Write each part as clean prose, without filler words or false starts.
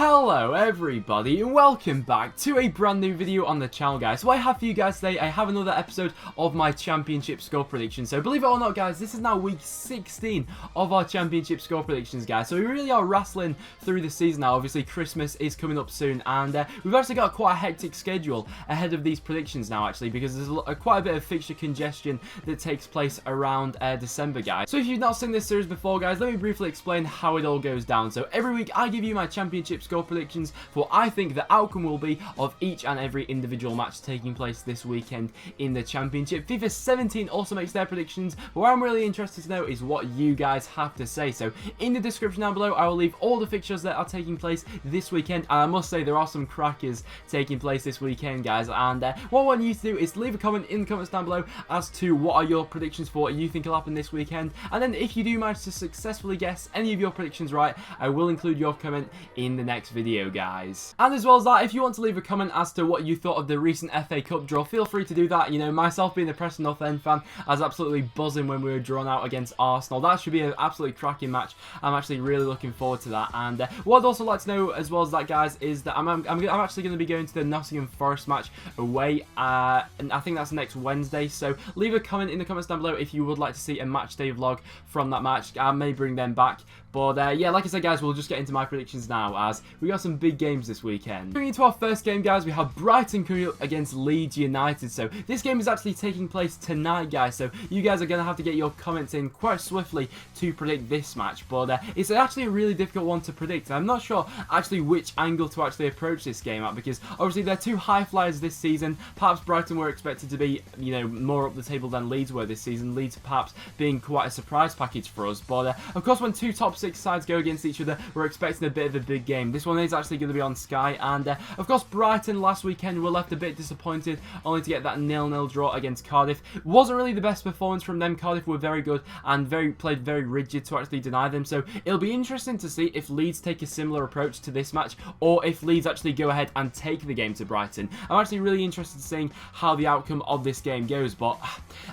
Hello everybody and welcome back to a brand new video on the channel, guys. So what I have for you guys today, I have another episode of my championship score prediction. So believe it or not, guys, this is now week 16 of our championship score predictions, guys. So we really are wrestling through the season now. Obviously Christmas is coming up soon, and we've actually got quite a hectic schedule ahead of these predictions now, actually, because there's quite a bit of fixture congestion that takes place around December, guys. So if you've not seen this series before, guys, let me briefly explain how it all goes down. So every week I give you my championship score predictions for what I think the outcome will be of each and every individual match taking place this weekend in the championship. FIFA 17 also makes their predictions, but what I'm really interested to know is what you guys have to say. So in the description down below I will leave all the fixtures that are taking place this weekend, and I must say there are some crackers taking place this weekend, guys, and what I want you to do is leave a comment in the comments down below as to what are your predictions for what you think will happen this weekend, and then if you do manage to successfully guess any of your predictions right, I will include your comment in the next video, guys. And as well as that, if you want to leave a comment as to what you thought of the recent FA Cup draw, feel free to do that. You know, myself being a Preston North End fan, I was absolutely buzzing when we were drawn out against Arsenal. That should be an absolutely cracking match. I'm actually really looking forward to that. And what I'd also like to know as well as that, guys, is that I'm actually going to be going to the Nottingham Forest match away, and I think that's next Wednesday. So leave a comment in the comments down below if you would like to see a match day vlog from that match. I may bring them back. But yeah, like I said, guys, we'll just get into my predictions now, as we got some big games this weekend. Going into our first game, guys, we have Brighton coming up against Leeds United. So this game is actually taking place tonight, guys. So you guys are going to have to get your comments in quite swiftly to predict this match. But it's actually a really difficult one to predict. And I'm not sure actually which angle to actually approach this game at, because obviously they're two high flyers this season. Perhaps Brighton were expected to be, you know, more up the table than Leeds were this season. Leeds perhaps being quite a surprise package for us. But of course, when two top six sides go against each other, we're expecting a bit of a big game. This one is actually going to be on Sky, and of course Brighton last weekend were left a bit disappointed only to get that 0-0 draw against Cardiff. It wasn't really the best performance from them. Cardiff were very good and played very rigid to actually deny them, so it'll be interesting to see if Leeds take a similar approach to this match, or if Leeds actually go ahead and take the game to Brighton. I'm actually really interested in seeing how the outcome of this game goes, but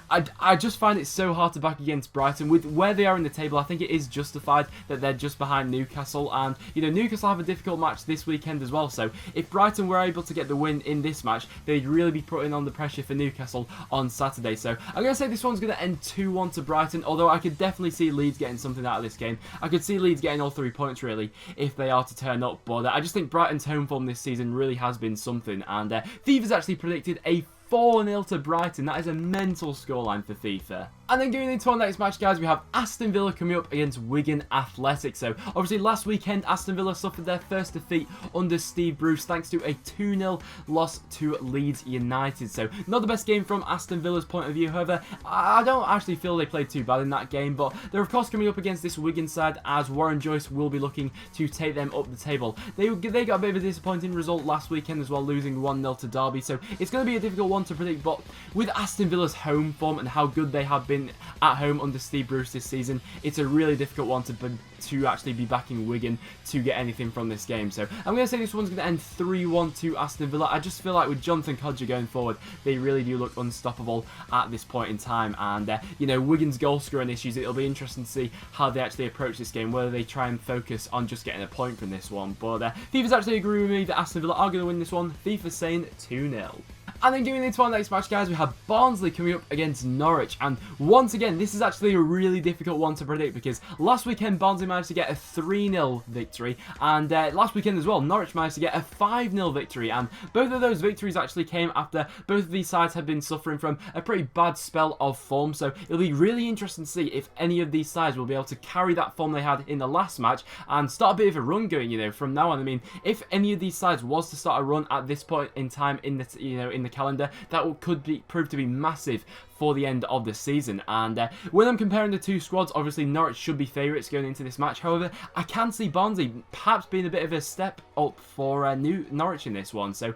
I just find it so hard to back against Brighton. With where they are in the table, I think it is justified that they're just behind Newcastle, and you know, Newcastle have a difficult match this weekend as well, so if Brighton were able to get the win in this match, they'd really be putting on the pressure for Newcastle on Saturday. So I'm going to say this one's going to end 2-1 to Brighton, although I could definitely see Leeds getting something out of this game. I could see Leeds getting all 3 points really if they are to turn up, but I just think Brighton's home form this season really has been something, and FIFA's actually predicted a 4-0 to Brighton. That is a mental scoreline for FIFA. And then going into our next match, guys, we have Aston Villa coming up against Wigan Athletic. So obviously last weekend Aston Villa suffered their first defeat under Steve Bruce thanks to a 2-0 loss to Leeds United. So not the best game from Aston Villa's point of view. However, I don't actually feel they played too bad in that game, but they're of course coming up against this Wigan side, as Warren Joyce will be looking to take them up the table. They got a bit of a disappointing result last weekend as well, losing 1-0 to Derby. So it's going to be a difficult one to predict, but with Aston Villa's home form and how good they have been at home under Steve Bruce this season, it's a really difficult one to actually be backing Wigan to get anything from this game. So I'm going to say this one's going to end 3-1 to Aston Villa. I just feel like with Jonathan Codger going forward, they really do look unstoppable at this point in time, and you know, Wigan's goal scoring issues, it'll be interesting to see how they actually approach this game, whether they try and focus on just getting a point from this one. But FIFA's actually agreeing with me that Aston Villa are going to win this one. FIFA's saying 2-0. And then going into our next match, guys, we have Barnsley coming up against Norwich. And once again, this is actually a really difficult one to predict, because last weekend Barnsley managed to get a 3-0 victory, and last weekend as well Norwich managed to get a 5-0 victory, and both of those victories actually came after both of these sides had been suffering from a pretty bad spell of form. So it'll be really interesting to see if any of these sides will be able to carry that form they had in the last match and start a bit of a run going, you know, from now on. I mean, if any of these sides was to start a run at this point in time in the, you know, in the calendar, that could prove to be massive for the end of the season. And when I'm comparing the two squads, obviously Norwich should be favourites going into this match. However, I can see Barnsley perhaps being a bit of a step up for Norwich in this one. So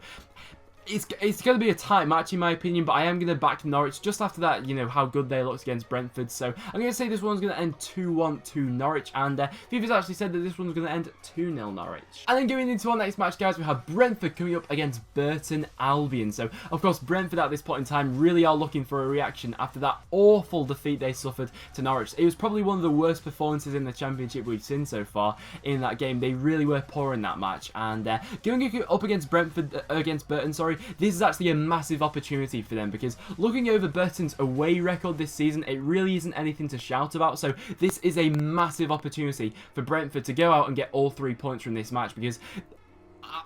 It's going to be a tight match in my opinion, but I am going to back Norwich just after that, you know, how good they looked against Brentford. So I'm going to say this one's going to end 2-1 to Norwich, and FIFA's actually said that this one's going to end 2-0 Norwich. And then going into our next match, guys, we have Brentford coming up against Burton Albion. So, of course, Brentford at this point in time really are looking for a reaction after that awful defeat they suffered to Norwich. It was probably one of the worst performances in the Championship we've seen so far in that game. They really were poor in that match, and going up against Burton, sorry, this is actually a massive opportunity for them, because looking over Burton's away record this season, it really isn't anything to shout about. So this is a massive opportunity for Brentford to go out and get all 3 points from this match, because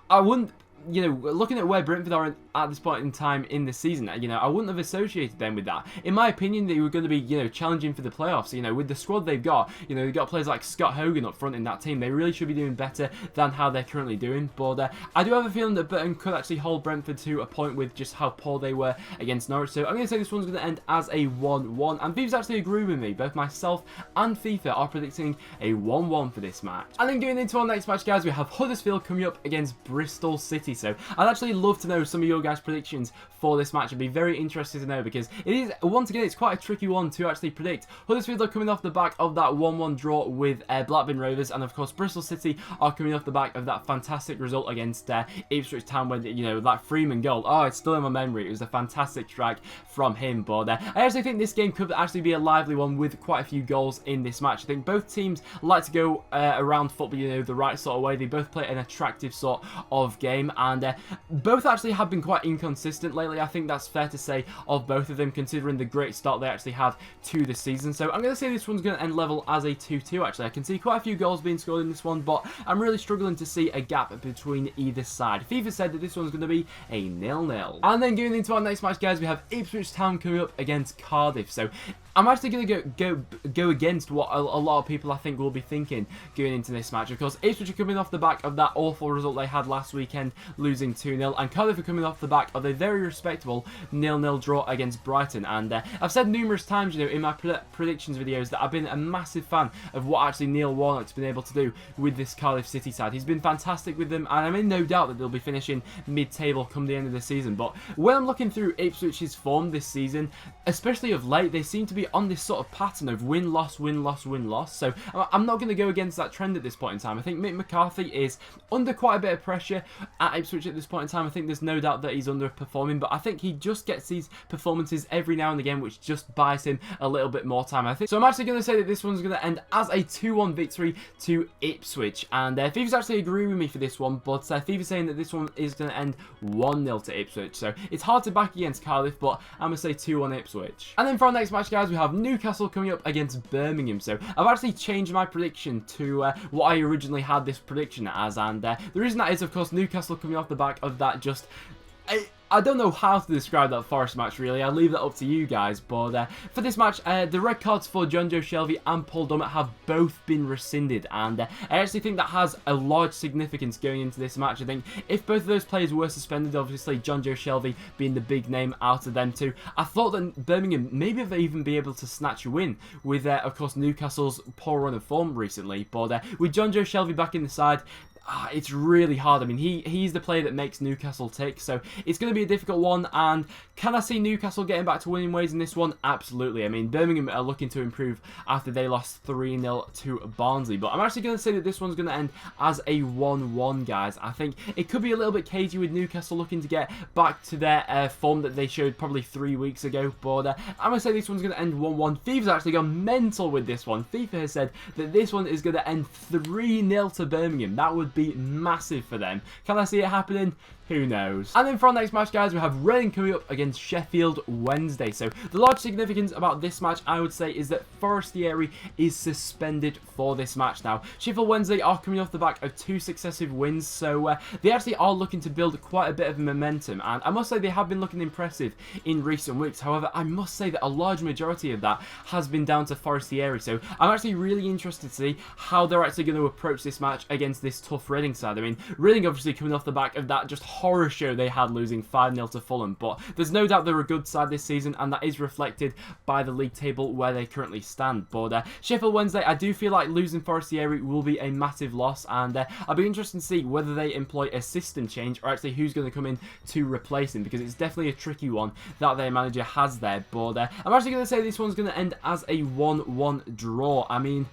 I wouldn't, you know, looking at where Brentford are at this point in time in the season, you know, I wouldn't have associated them with that. In my opinion, they were going to be, you know, challenging for the playoffs. You know, with the squad they've got, you know, they've got players like Scott Hogan up front in that team. They really should be doing better than how they're currently doing. But I do have a feeling that Burton could actually hold Brentford to a point with just how poor they were against Norwich. So I'm going to say this one's going to end as a 1-1. And FIFA's actually agree with me. Both myself and FIFA are predicting a 1-1 for this match. And then going into our next match, guys, we have Huddersfield coming up against Bristol City. So I'd actually love to know some of your guys' predictions for this match. I'd be very interested to know, because it is, once again, it's quite a tricky one to actually predict. Huddersfield are coming off the back of that 1-1 draw with Blackburn Rovers, and of course Bristol City are coming off the back of that fantastic result against Ipswich Town, where, you know, that Freeman goal, oh, it's still in my memory. It was a fantastic strike from him. But I actually think this game could actually be a lively one with quite a few goals in this match. I think both teams like to go around football, you know, the right sort of way. They both play an attractive sort of game, and both actually have been quite inconsistent lately. I think that's fair to say of both of them, considering the great start they actually had to the season. So I'm going to say this one's going to end level as a 2-2. Actually, I can see quite a few goals being scored in this one, but I'm really struggling to see a gap between either side. FIFA said that this one's going to be a 0-0. And then going into our next match, guys, we have Ipswich Town coming up against Cardiff. So I'm actually going to go against what a lot of people I think will be thinking going into this match. Of course, Ipswich are coming off the back of that awful result they had last weekend, losing 2-0, and Cardiff are coming off the back of a very respectable 0-0 draw against Brighton. And I've said numerous times, you know, in my predictions videos that I've been a massive fan of what actually Neil Warnock's been able to do with this Cardiff City side. He's been fantastic with them, and I'm in no doubt that they'll be finishing mid-table come the end of the season. But when I'm looking through Ipswich's form this season, especially of late, they seem to be on this sort of pattern of win-loss, win-loss, win-loss. So I'm not going to go against that trend at this point in time. I think Mick McCarthy is under quite a bit of pressure at Ipswich at this point in time. I think there's no doubt that he's underperforming, but I think he just gets these performances every now and again, which just buys him a little bit more time, I think. So I'm actually going to say that this one's going to end as a 2-1 victory to Ipswich. And FIFA's actually agreeing with me for this one, but FIFA's saying that this one is going to end 1-0 to Ipswich. So it's hard to back against Cardiff, but I'm going to say 2-1 Ipswich. And then for our next match, guys, we have Newcastle coming up against Birmingham. So I've actually changed my prediction to what I originally had this prediction as, and the reason that is, of course, Newcastle coming off the back of that just... I don't know how to describe that Forest match, really. I'll leave that up to you guys. But for this match, the red cards for John Joe Shelvey and Paul Dummett have both been rescinded. And I actually think that has a large significance going into this match. I think if both of those players were suspended, obviously John Joe Shelvey being the big name out of them two, I thought that Birmingham maybe have even be able to snatch a win with, of course, Newcastle's poor run of form recently. But with John Joe Shelvey back in the side, it's really hard. I mean, he's the player that makes Newcastle tick, so it's going to be a difficult one. And can I see Newcastle getting back to winning ways in this one? Absolutely. I mean, Birmingham are looking to improve after they lost 3-0 to Barnsley, but I'm actually going to say that this one's going to end as a 1-1, guys. I think it could be a little bit cagey with Newcastle looking to get back to their form that they showed probably 3 weeks ago, but I'm going to say this one's going to end 1-1. FIFA's actually gone mental with this one. FIFA has said that this one is going to end 3-0 to Birmingham. That would be massive for them. Can I see it happening? Who knows? And then for our next match, guys, we have Reading coming up against Sheffield Wednesday. So the large significance about this match, I would say, is that Forestieri is suspended for this match now. Sheffield Wednesday are coming off the back of 2 successive wins, so they actually are looking to build quite a bit of momentum. And I must say they have been looking impressive in recent weeks. However, I must say that a large majority of that has been down to Forestieri. So I'm actually really interested to see how they're actually going to approach this match against this tough tough Reading side. I mean, Reading obviously coming off the back of that just horror show they had losing 5-0 to Fulham, but there's no doubt they're a good side this season, and that is reflected by the league table where they currently stand. But Sheffield Wednesday, I do feel like losing Forestieri will be a massive loss, and I'll be interested to see whether they employ a system change or actually who's going to come in to replace him, because it's definitely a tricky one that their manager has there. But I'm actually going to say this one's going to end as a 1-1 draw. I mean,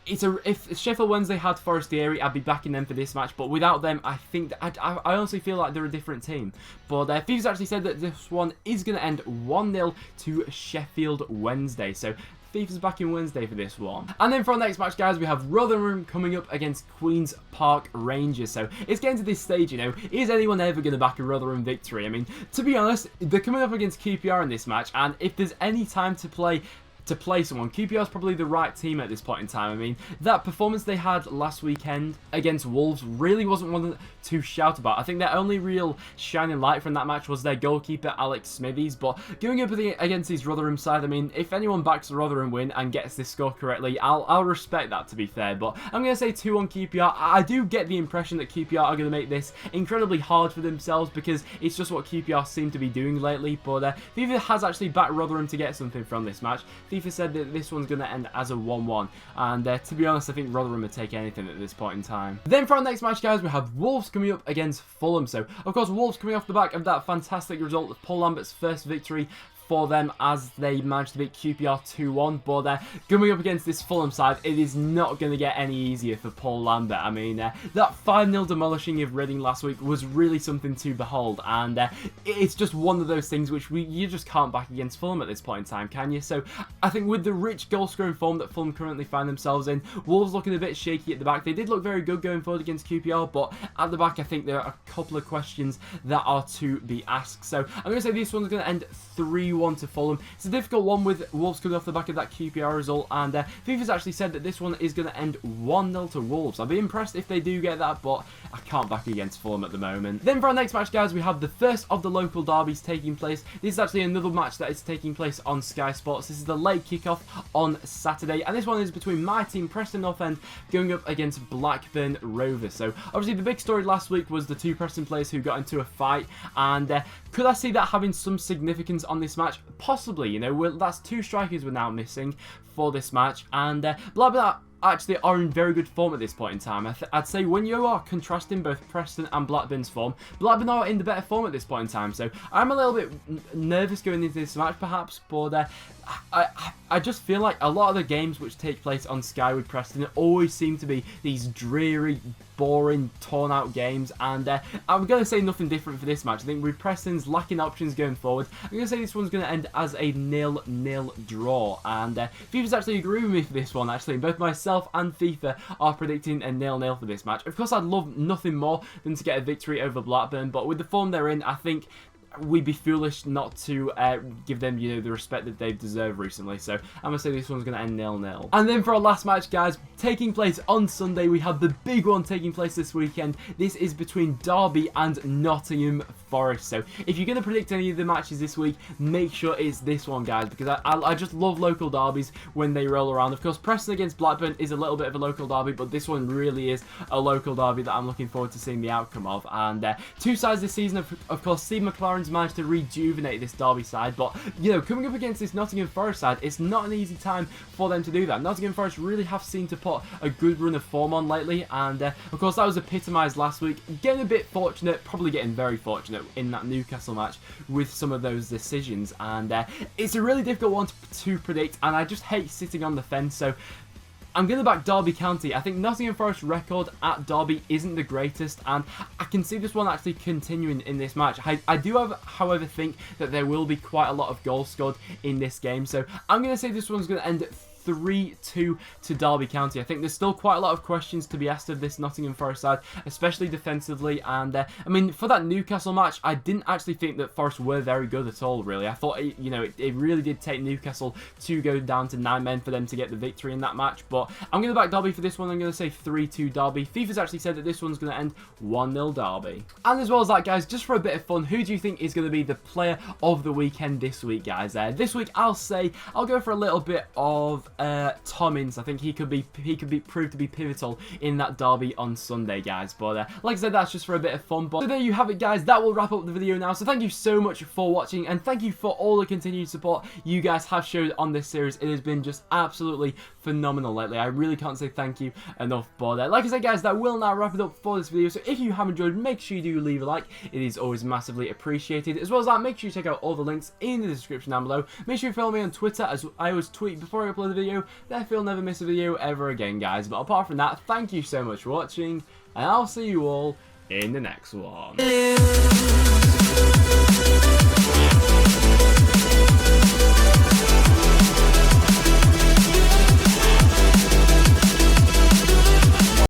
if Sheffield Wednesday had Forestieri, I'd be backing them for this match, but without them, I think that I honestly feel like they're a different team. But FIFA's actually said that this one is going to end 1-0 to Sheffield Wednesday, so FIFA's backing Wednesday for this one. And then for our next match, guys, we have Rotherham coming up against Queen's Park Rangers. So it's getting to this stage, you know, is anyone ever going to back a Rotherham victory? I mean, to be honest, they're coming up against QPR in this match, and if there's any time to play someone, QPR is probably the right team at this point in time. I mean, that performance they had last weekend against Wolves really wasn't one to shout about. I think their only real shining light from that match was their goalkeeper, Alex Smithies. But going up against his Rotherham side, I mean, if anyone backs the Rotherham win and gets this score correctly, I'll respect that, to be fair. But I'm going to say 2-1 QPR. I do get the impression that QPR are going to make this incredibly hard for themselves, because it's just what QPR seem to be doing lately. But FIFA has actually backed Rotherham to get something from this match. FIFA said that this one's going to end as a 1-1, and to be honest, I think Rotherham would take anything at this point in time. Then for our next match, guys, we have Wolves coming up against Fulham. So, of course, Wolves coming off the back of that fantastic result of Paul Lambert's first victory for them as they managed to beat QPR 2-1, but coming up against this Fulham side, it is not going to get any easier for Paul Lambert. I mean, that 5-0 demolishing of Reading last week was really something to behold, and it's just one of those things which you just can't back against Fulham at this point in time, can you? So I think with the rich goal-scoring form that Fulham currently find themselves in, Wolves looking a bit shaky at the back. They did look very good going forward against QPR, but at the back, I think there are a couple of questions that are to be asked. So I'm going to say this one's going to end 3-1 to Fulham. It's a difficult one with Wolves coming off the back of that QPR result, and FIFA's actually said that this one is going to end 1-0 to Wolves. I'll be impressed if they do get that, but I can't back against Fulham at the moment. Then for our next match, guys, we have the first of the local derbies taking place. This is actually another match that is taking place on Sky Sports. This is the late kickoff on Saturday, and this one is between my team, Preston North End, going up against Blackburn Rovers. So obviously the big story last week was the two Preston players who got into a fight, and could I see that having some significance on this match? Possibly, you know, that's two strikers we're now missing for this match, and Blackburn actually are in very good form at this point in time. I'd say when you are contrasting both Preston and Blackburn's form, Blackburn are in the better form at this point in time. So I'm a little bit nervous going into this match, perhaps, but I just feel like a lot of the games which take place on Sky with Preston always seem to be these dreary, boring, torn-out games, and I'm going to say nothing different for this match. I think with Preston's lacking options going forward, I'm going to say this one's going to end as a 0-0 draw, and FIFA's actually agreeing with me for this one, actually. Both myself and FIFA are predicting a 0-0 for this match. Of course, I'd love nothing more than to get a victory over Blackburn, but with the form they're in, I think we'd be foolish not to give them, you know, the respect that they've deserved recently. So I'm going to say this one's going to end 0-0. And then for our last match, guys, taking place on Sunday, we have the big one taking place this weekend. This is between Derby and Nottingham Forest. So if you're going to predict any of the matches this week, make sure it's this one, guys, because I just love local derbies when they roll around. Of course, Preston against Blackburn is a little bit of a local derby, but this one really is a local derby that I'm looking forward to seeing the outcome of. And two sides this season, of course, Steve McLaren's managed to rejuvenate this Derby side, but you know, coming up against this Nottingham Forest side, it's not an easy time for them to do that. Nottingham Forest really have seemed to put a good run of form on lately, and of course that was epitomised last week, getting a bit fortunate, probably getting very fortunate in that Newcastle match with some of those decisions, and it's a really difficult one to predict, and I just hate sitting on the fence. So I'm going to back Derby County. I think Nottingham Forest's record at Derby isn't the greatest, and I can see this one actually continuing in this match. I do, however, think that there will be quite a lot of goals scored in this game, so I'm going to say this one's going to end 3-2 to Derby County. I think there's still quite a lot of questions to be asked of this Nottingham Forest side, especially defensively, and I mean, for that Newcastle match, I didn't actually think that Forest were very good at all, really. I thought, you know, it really did take Newcastle to go down to 9 men for them to get the victory in that match, but I'm going to back Derby for this one. I'm going to say 3-2 Derby. FIFA's actually said that this one's going to end 1-0 Derby. And as well as that, guys, just for a bit of fun, who do you think is going to be the player of the weekend this week, guys? This week, I'll go for a little bit of Tommins. I think he could be proved to be pivotal in that derby on Sunday, guys. But like I said, that's just for a bit of fun. But so there you have it, guys. That will wrap up the video now. So thank you so much for watching, and thank you for all the continued support you guys have showed on this series. It has been just absolutely phenomenal lately. I really can't say thank you enough. But like I said, guys, that will now wrap it up for this video. So if you have enjoyed, make sure you do leave a like. It is always massively appreciated. As well as that, make sure you check out all the links in the description down below. Make sure you follow me on Twitter, as I always tweet before I upload the video. Therefore, you'll never miss a video ever again, guys. But apart from that, thank you so much for watching, and I'll see you all in the next one.